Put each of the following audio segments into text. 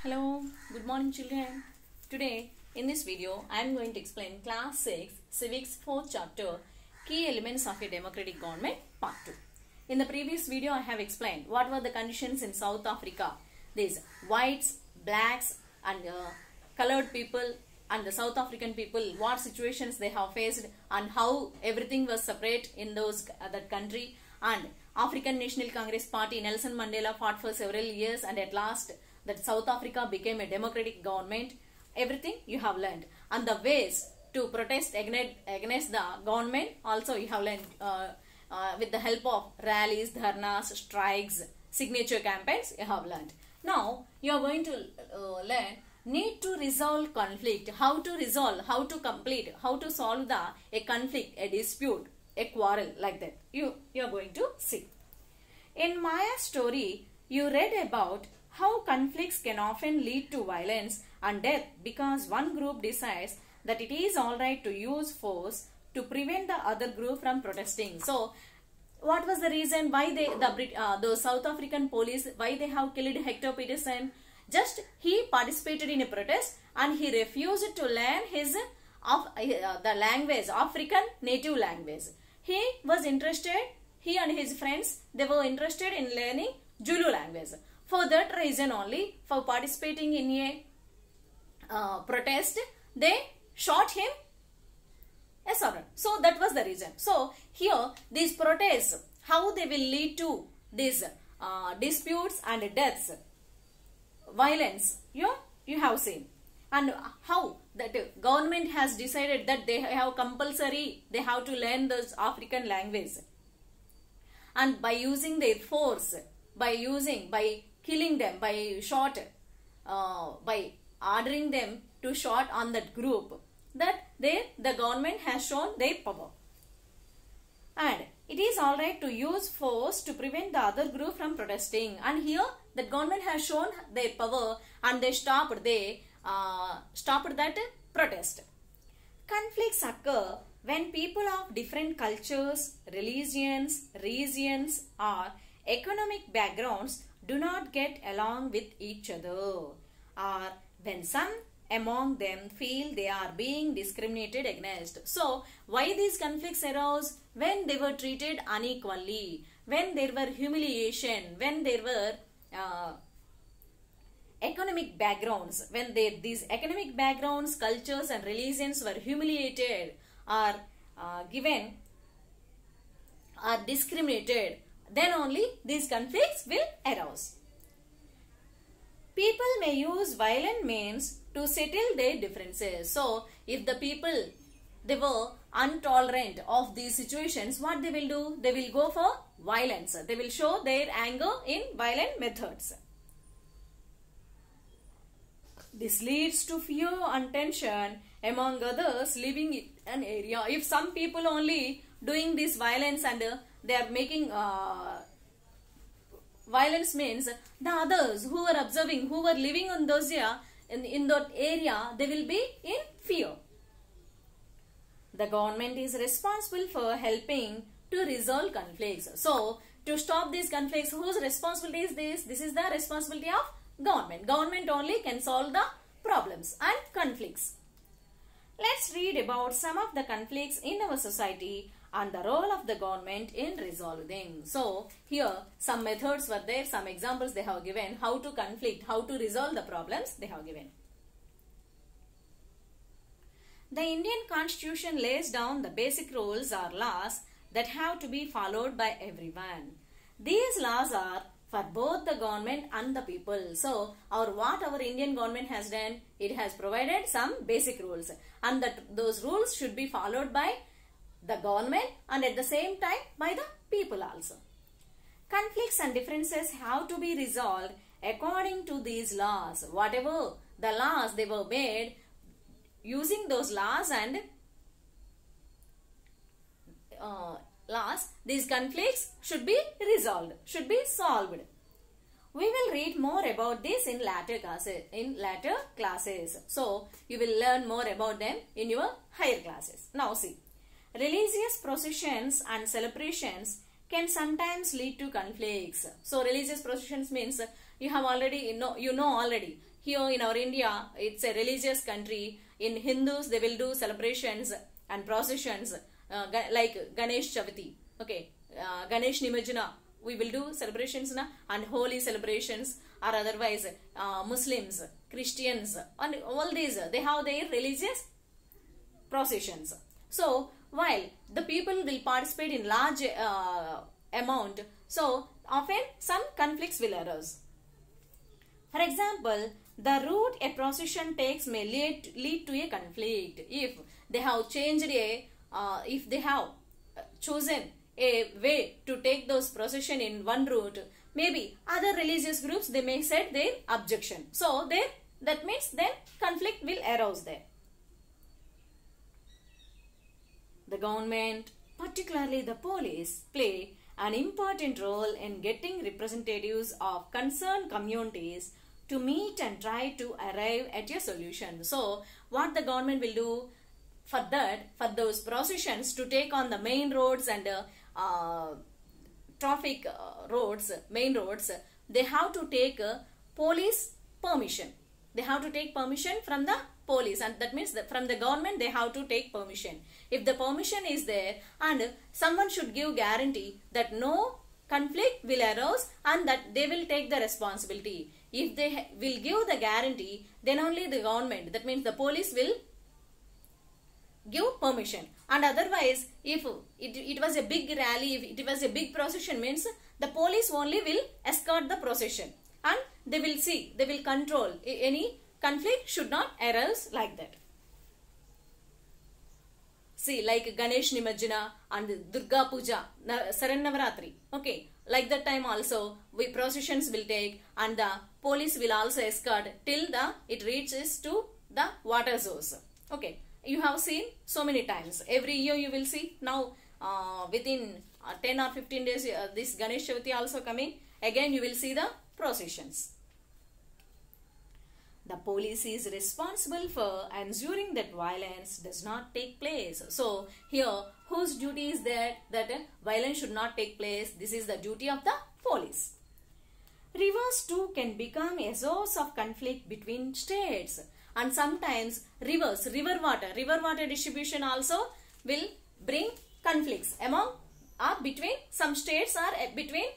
Hello, good morning children. Today in this video I am going to explain class 6 civics 4th chapter key elements of a democratic government part 2. In the previous video I have explained what were the conditions in South Africa. These whites, blacks and colored people and the South African people, what situations they have faced and how everything was separate in that country, and African National Congress Party Nelson Mandela fought for several years and at last that South Africa became a democratic government. Everything you have learned, and the ways to protest against the government also you have learned with the help of rallies, dharnas, strikes, signature campaigns you have learned. Now you are going to learn need to resolve conflict, how to resolve, how to complete, how to solve a conflict, a dispute, a quarrel, like that. You are going to see. In Maya's story, you read about how conflicts can often lead to violence and death because one group decides that it is alright to use force to prevent the other group from protesting. So, what was the reason why the South African police, why they have killed Hector Peterson? Just he participated in a protest and he refused to learn the language, African native language. He was interested, he and his friends, they were interested in learning Zulu language. For that reason only, for participating in a protest, they shot him. Yes or no? So that was the reason. So here, these protests, how they will lead to these disputes and deaths, violence, you have seen. And how that government has decided that they have compulsory, they have to learn this African language. And by using their force, by killing them, by ordering them to shot on that group, that the government has shown their power. And it is alright to use force to prevent the other group from protesting. And here the government has shown their power and they stopped that protest. Conflicts occur when people of different cultures, religions, regions or economic backgrounds do not get along with each other, or when some among them feel they are being discriminated against. So, why these conflicts arose? When they were treated unequally, when there were humiliation, when there were economic backgrounds, when these economic backgrounds, cultures and religions were humiliated or given or discriminated, then only these conflicts will arise. People may use violent means to settle their differences. So, if the people, they were intolerant of these situations, what they will do? They will go for violence. They will show their anger in violent methods. This leads to fear and tension among others living in an area. If some people only doing this violence and they are making violence, means the others who are observing, who are living in those in that area, they will be in fear. The government is responsible for helping to resolve conflicts. So, to stop these conflicts, whose responsibility is this? This is the responsibility of government. Government only can solve the problems and conflicts. Let's read about some of the conflicts in our society and the role of the government in resolving. So, here some methods were there, some examples they have given, how to conflict, how to resolve the problems they have given. The Indian Constitution lays down the basic rules or laws that have to be followed by everyone. These laws are for both the government and the people. So, what our Indian government has done, it has provided some basic rules, and those rules should be followed by the government and at the same time by the people also. Conflicts and differences have to be resolved according to these laws. Whatever the laws they were made, using those laws and these conflicts should be resolved, should be solved. We will read more about this in later classes. So, you will learn more about them in your higher classes. Now see. Religious processions and celebrations can sometimes lead to conflicts. So religious processions means you have already, you know already. here in our India, it's a religious country. In Hindus, they will do celebrations and processions like Ganesh Chavati. Okay, Ganesh Nimajana. We will do celebrations and holy celebrations, or otherwise Muslims, Christians, and all these, they have their religious processions. So while the people will participate in large amount, so often some conflicts will arise. For example, the route a procession takes may lead to a conflict. If they have changed if they have chosen a way to take those procession in one route, maybe other religious groups, they may set their objection. So that means then conflict will arise there. The government, particularly the police, play an important role in getting representatives of concerned communities to meet and try to arrive at a solution. So what the government will do for that, for those processions to take on the main roads and traffic roads, main roads, they have to take police permission. They have to take permission from the police, and that means that from the government they have to take permission. If the permission is there, and someone should give guarantee that no conflict will arise and that they will take the responsibility. If they will give the guarantee, then only the government, that means the police, will give permission. And otherwise, if it was a big rally, if it was a big procession, means the police only will escort the procession and they will see, they will control. Any conflict should not arise like that. See, like Ganesh Nimajana and Durga Puja, Saranavaratri. Okay, like that time also, we processions will take and the police will also escort till it reaches to the water source. Okay, you have seen so many times. Every year you will see. Now within 10 or 15 days, this Ganesh Chavati also coming. Again you will see the processions. The police is responsible for ensuring that violence does not take place. So here, whose duty is that violence should not take place? This is the duty of the police. Rivers too can become a source of conflict between states, and sometimes river water distribution also will bring conflicts among between some states or between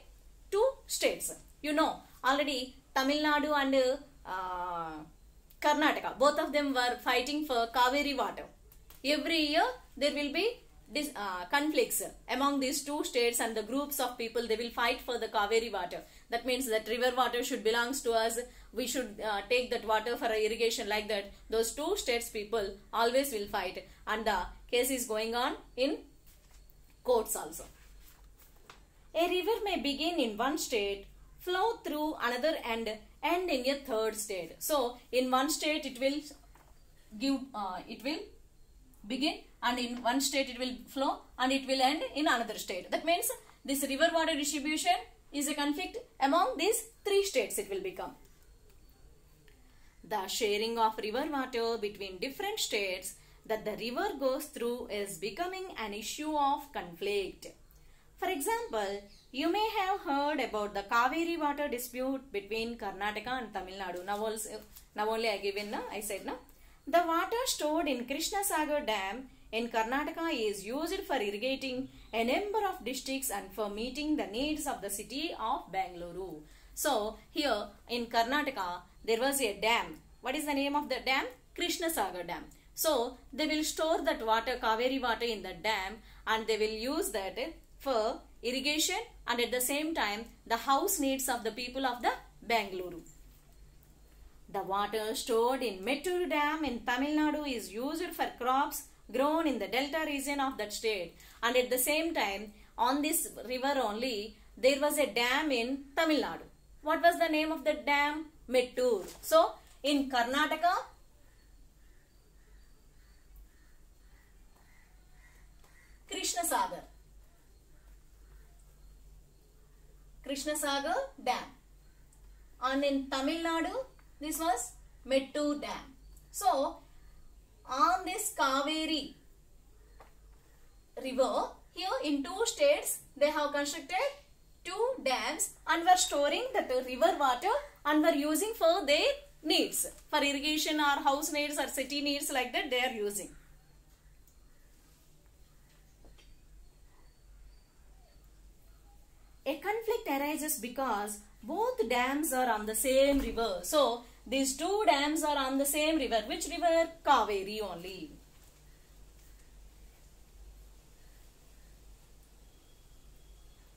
two states. You know, already Tamil Nadu and Karnataka, both of them were fighting for Kaveri water. Every year there will be conflicts among these two states, and the groups of people, they will fight for the Kaveri water. That means that river water should belongs to us. We should take that water for irrigation, like that. Those two states people always will fight, and the case is going on in courts also. A river may begin in one state, flow through another and end in a third state. So in one state it will begin, and in one state it will flow and it will end in another state. That means this river water distribution is a conflict among these three states it will become. The sharing of river water between different states that the river goes through is becoming an issue of conflict. For example, you may have heard about the Kaveri water dispute between Karnataka and Tamil Nadu. Now only I said. The water stored in Krishnasagar Dam in Karnataka is used for irrigating a number of districts and for meeting the needs of the city of Bangalore. So here in Karnataka there was a dam. What is the name of the dam? Krishnasagar Dam. So they will store that water, Kaveri water, in the dam, and they will use that for irrigation and at the same time the house needs of the people of the Bangalore. The water stored in Mettur Dam in Tamil Nadu is used for crops grown in the delta region of that state, and at the same time on this river only there was a dam in Tamil Nadu. What was the name of the dam? Mettur. So in Karnataka, Krishnasagar Dam, and in Tamil Nadu this was Mettur Dam. So on this Kaveri river, here in two states they have constructed two dams and were storing that river water and were using for their needs. needs. For irrigation or house needs or city needs, like that they are using. A conflict arises because both dams are on the same river. So, these two dams are on the same river. Which river? Kaveri only.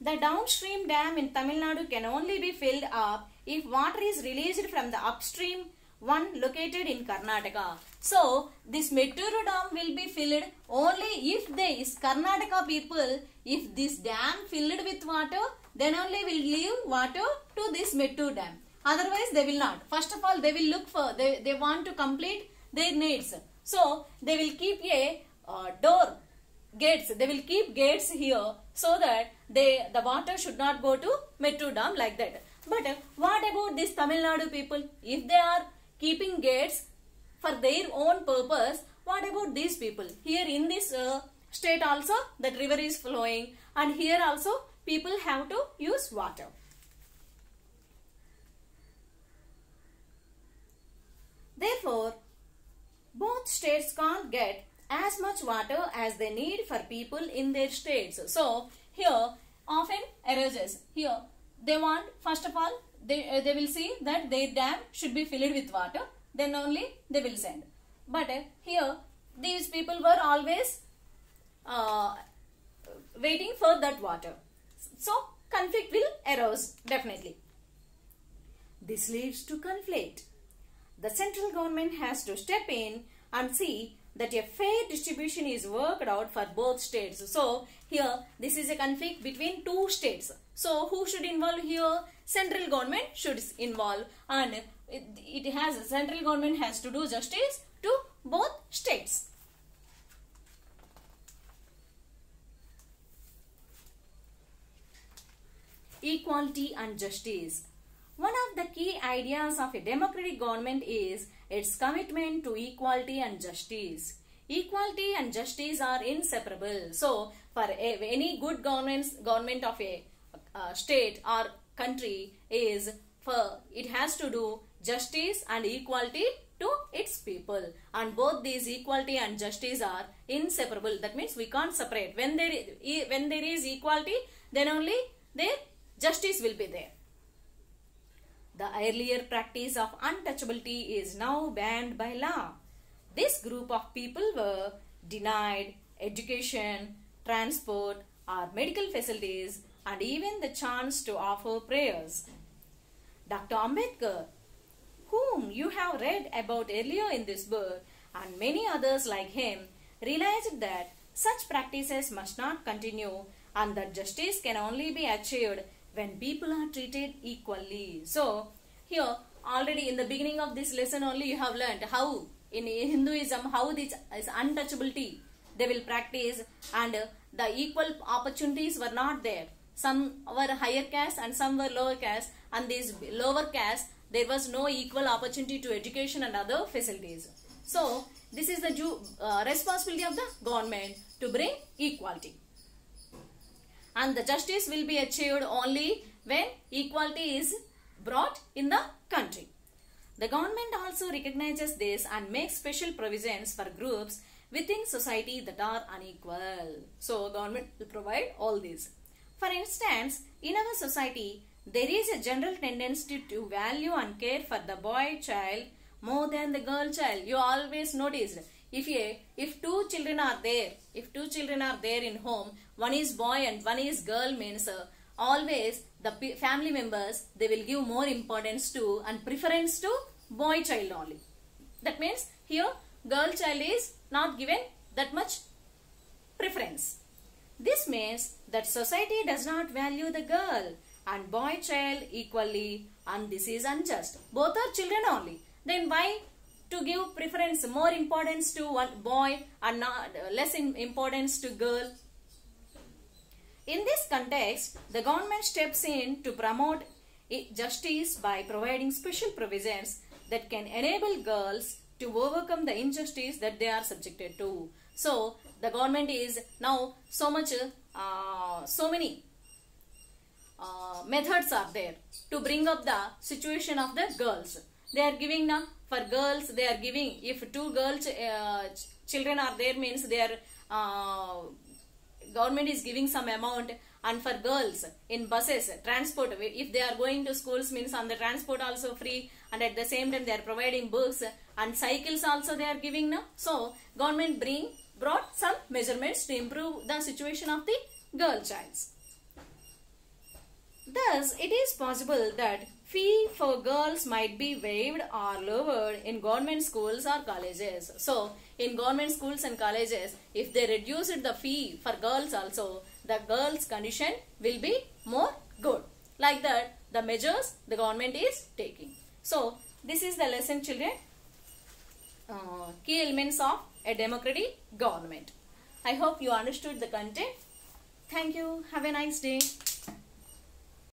The downstream dam in Tamil Nadu can only be filled up if water is released from the upstream one located in Karnataka. So, this Metturu dam will be filled only if these Karnataka people, if this dam filled with water, then only will give water to this Metturu dam. Otherwise, they will not. First of all, they will look for, they want to complete their needs. So, they will keep a door, gates. They will keep gates here so that the water should not go to Metturu dam like that. But what about this Tamil Nadu people? If they are keeping gates for their own purpose, what about these people? Here in this state also that river is flowing, and here also people have to use water. Therefore, both states can't get as much water as they need for people in their states. So, here often arises. Here they want, first of all, they will see that their dam should be filled with water, then only they will send. But here these people were always waiting for that water. So, conflict will arise definitely. This leads to conflict. The central government has to step in and see that a fair distribution is worked out for both states. So, here this is a conflict between two states. So, who should involve here? Central government should involve, and central government has to do justice to both states. Equality and justice. One of the key ideas of a democratic government is its commitment to equality and justice. Equality and justice are inseparable. So, for any good government of a state or country is it has to do justice and equality to its people, and both these equality and justice are inseparable. That means we can't separate. When there is equality, then only their justice will be there. The earlier practice of untouchability is now banned by law. This group of people were denied education, transport, or medical facilities, and even the chance to offer prayers. Dr. Ambedkar, whom you have read about earlier in this book, and many others like him, realized that such practices must not continue and that justice can only be achieved when people are treated equally. So, here already in the beginning of this lesson only you have learned how in Hinduism, how this is untouchability they will practice, and the equal opportunities were not there. Some were higher caste and some were lower caste, and these lower caste there was no equal opportunity to education and other facilities. So, this is the responsibility of the government to bring equality. And the justice will be achieved only when equality is brought in the country. The government also recognizes this and makes special provisions for groups within society that are unequal. So, government will provide all these. For instance, in our society, there is a general tendency to value and care for the boy child more than the girl child. You always noticed, if two children are there in home, one is boy and one is girl, means always the family members, they will give more importance to and preference to boy child only. That means here girl child is not given that much preference. This means that society does not value the girl and boy child equally, and this is unjust. Both are children only. Then why to give preference, more importance to one boy and not less importance to girl? In this context, the government steps in to promote justice by providing special provisions that can enable girls to overcome the injustice that they are subjected to. So, the government is now so many methods are there to bring up the situation of the girls. they are giving now for girls. They are giving, if 2 girls children are there, means they are government is giving some amount. And for girls in buses, transport, if they are going to schools, means on the transport also free, and at the same time they are providing books and cycles also they are giving now. So government brought some measurements to improve the situation of the girl child. Thus, it is possible that fee for girls might be waived or lowered in government schools or colleges. So, in government schools and colleges, if they reduced the fee for girls also, the girls' condition will be more good. Like that, the measures the government is taking. So, this is the lesson, children. Key elements of a democratic government. I hope you understood the content. Thank you. Have a nice day.